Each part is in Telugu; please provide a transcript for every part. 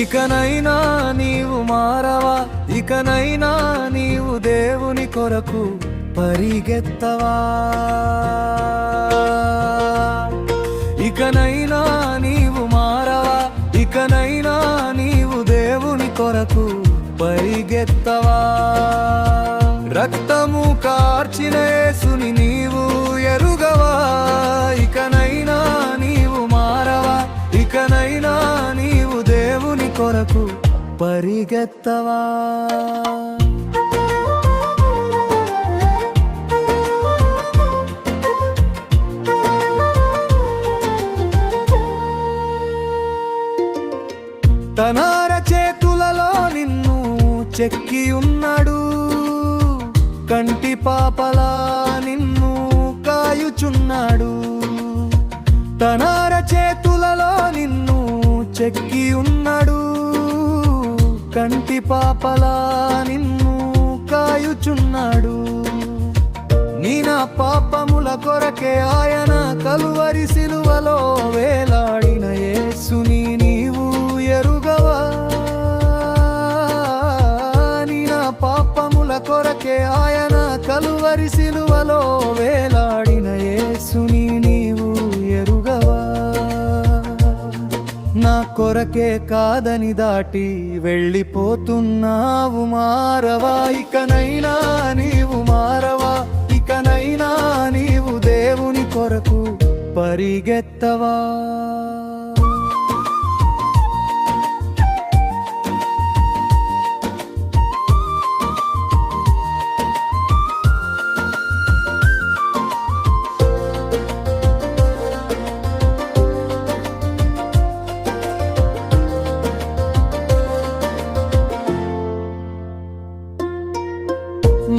ఇకనైనా నీవు మారవా, ఇకనైనా నీవు దేవుని కొరకు పరిగెత్తవా, ఇకనైనా నీవు మారవా, ఇకనైనా నీవు దేవుని కొరకు పరిగెత్తవా. రక్తము కార్చిన యేసుని నీవు ఎరుగవా, ఇకనైనా నీవు మారవా, ఇకనైనా నీవు దేవుని కొరకు పరిగెత్తవా. తన చేతులలో నిన్ను చెక్కి ఉన్నాడు, కంటి పాపలా నిన్ను కాయుచున్నాడు. తన చేతులలో నిన్ను చెక్కి ఉన్నాడు, కంటి పాపలా నిన్ను కాయుచున్నాడు. నీ నా పాపముల కొరకే ఆయన కలువరి సిలువలో వేలాడిన యేసుని నీవు ఎరుగవా, నీ నా పాపముల కొరకే ఆయన కలువరి సిలువలో వేలాడిన యేసుని నీవు ఎరుగవా. నా కొరకే కాదని దాటి వెళ్ళిపోతున్నావు, మారవా, ఇకనైనా నీవు మారవా, ఇకనైనా నీవు దేవుని కొరకు పరిగెత్తవా.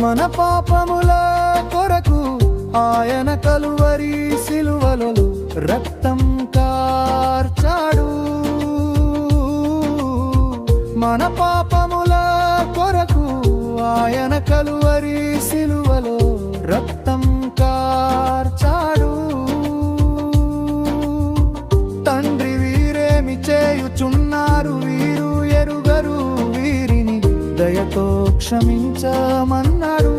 మన పాపముల కొరకు ఆయన కలువరి సిలువలో రక్తం కార్చాడు, మన పాపముల కొరకు ఆయన కలువరి సిలువలో రక్తం కార్చాడు. తండ్రి వీరేమి చేయుచున్నారు, వీరు ఎరుగరు, వీరిని దయతో క్షమించమన్నాడు.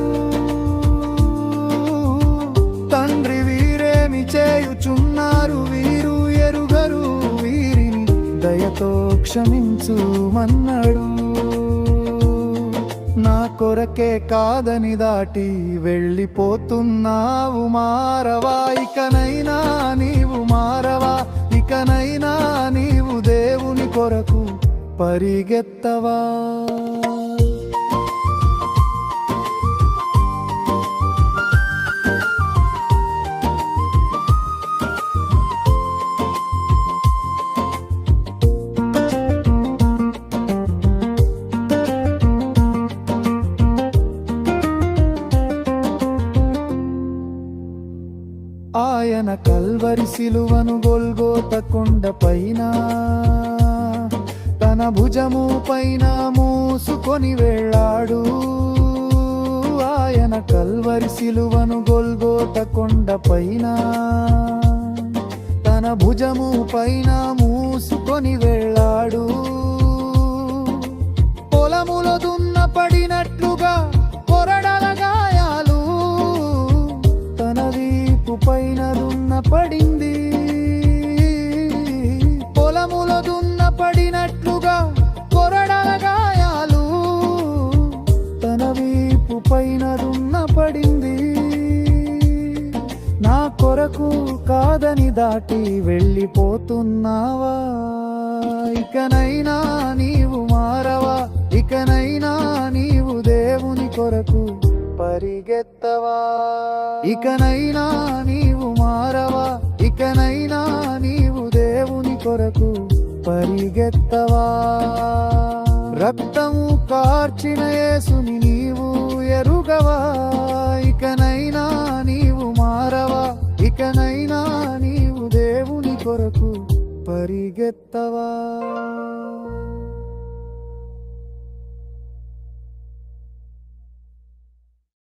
తండ్రి వీరేమి చేయుచున్నారు, వీరు ఎరుగరు, వీరిని దయతో క్షమించుమన్నాడు. నా కొరకే కాదని దాటి వెళ్ళిపోతున్నావు, మారవా, ఇకనైనా నీవు మారవా, ఇకనైనా నీవు దేవుని కొరకు పరిగెత్తవా. ఆయన కల్వరి సిలువను గొల్గోత కొండ పైన తన భుజము పైన మూసుకొని వెళ్ళాడు. ఆయన కల్వరి సిలువను గొల్గోత కొండ పైన తన భుజము పైన మూసుకొని వెళ్ళాడు. పొలములో దున్న పడినట్లుగా కొరడల గాయాలు తన వీపు పైన దున్న పడింది. పొలములో దున్న పడినట్లుగా కొరడల గాయాలు తన వీపు పైన దున్న పడింది. నా కొరకు కాదని దాటి వెళ్ళిపోతున్నావా, ఇకనైనా నీవు మారవా, ఇకనైనా నీవు దేవుని కొరకు పరిగెత్తవా, ఇకనైనా నీవు మారవా, ఇకనైనా నీవు దేవుని కొరకు పరిగెత్తవా. రక్తము కార్చిన యేసుని నీవు ఎరుగవా, ఇకనైనా నీవు మారవా, ఇకనైనా నీవు దేవుని కొరకు పరిగెత్తవా.